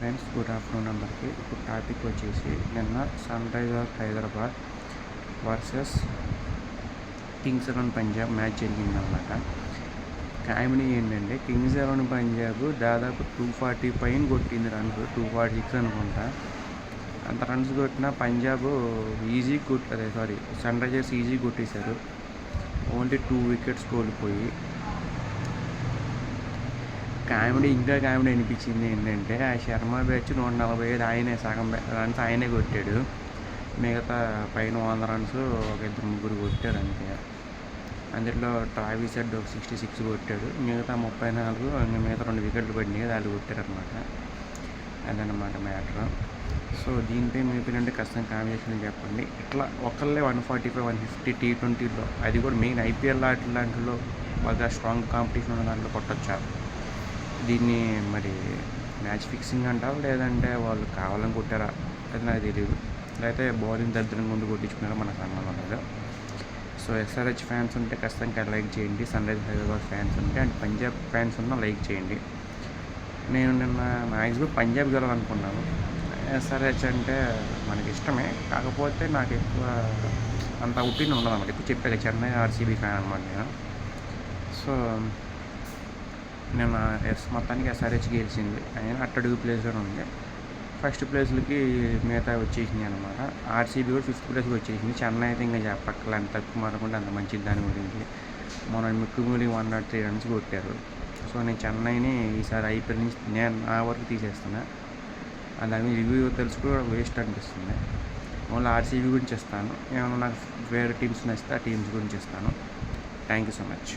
Friends, good afternoon అందరికి. ఇప్పుడు topic వచ్చేసి నిన్న Sunrisers Hyderabad versus Kings 11 Punjab match జరిగిందన్నమాట. కామెడీ ఏంటంటే కింగ్స్ 11 పంజాబ్ దాదాపు 240 పైన కొట్టింది రన్స్, 246 అనుకుంటా. అంత రన్స్ కొట్టినా Punjab easy Sunrisers easy కొట్టేశారు. ఓన్లీ 2 వికెట్స్ కోల్పోయి. ఇంకా కామెడీ అనిపించింది ఏంటంటే ఆ శర్మ బ్యాచ్ 145 ఆయనే సగం రన్స్ ఆయనే కొట్టాడు. మిగతా పైన 100 రన్స్ ఒక ఇద్దరు ముగ్గురు కొట్టారు అంతే. అందులో ట్రావిస్ హెడ్ ఒక 66 కొట్టాడు. మిగతా 34 మిగతా 2 వికెట్లు పడినాయి, వాళ్ళు కొట్టారనమాట. అదనమాట మ్యాటర్. సో దీనిపై మీ ఒపీనియన్ అంటే ఖచ్చితంగా కాంబినేషన్ చెప్పండి. ఇట్లా ఒకళ్ళే 145, 150 T20లో, అది కూడా మెయిన్ ఐపీఎల్ లాంటిలో బాగా స్ట్రాంగ్ కాంపిటీషన్ ఉన్న దాంట్లో కొట్టొచ్చా? దీన్ని మరి మ్యాచ్ ఫిక్సింగ్ అంటారా లేదంటే వాళ్ళు కావాలని కొట్టారా అది నాకు తెలియదు. లేకపోతే బౌలింగ్ దరిద్రం ముందు కొట్టించుకున్నారా మనకు సంబంధం లేదు. సో ఎస్ఆర్హెచ్ ఫ్యాన్స్ ఉంటే ఖచ్చితంగా లైక్ చేయండి. సన్ రైజర్స్ హైదరాబాద్ ఫ్యాన్స్ ఉంటే అండ్ పంజాబ్ ఫ్యాన్స్ ఉన్న లైక్ చేయండి. నేను నిన్న మ్యాక్సిమం పంజాబ్ గెలవాలనుకున్నాను. ఎస్ఆర్హెచ్ అంటే మనకి ఇష్టమే, కాకపోతే నాకు ఎక్కువ అంత ఒపీనియన్ ఉండదు అన్నమాట. ఎక్కువ చెప్పాక చెన్నై ఆర్సీబీ ఫ్యాన్ అనమాట నేను. సో నేను మొత్తానికి ఎస్ఆర్హెచ్ గెలిచింది. అయినా అట్టడుగు ప్లేస్లో ఉంది. ఫస్ట్ ప్లేస్లకి మిగతా వచ్చేసినాయి అనమాట. ఆర్సీబీ కూడా 5th ప్లేస్కి వచ్చేసింది. చెన్నై అయితే ఇంకా చెప్పక్కల అంత తక్కువ మారకుండా అంత మంచిది దాని గురించి. మొన్న మిక్కుమూలి 103 రన్స్ కొట్టారు. సో నేను చెన్నైని ఈసారి ఐపీఎల్ నుంచి నేను నా వరకు తీసేస్తున్నా. దాని రివ్యూ తెలుసు కూడా వేస్ట్ అనిపిస్తుంది. ఓన్లీ ఆర్సీబీ గురించి ఇస్తాను. ఏమైనా నాకు వేరే టీమ్స్ నచ్చితే ఆ టీమ్స్ గురించి ఇస్తాను. Thank you so much.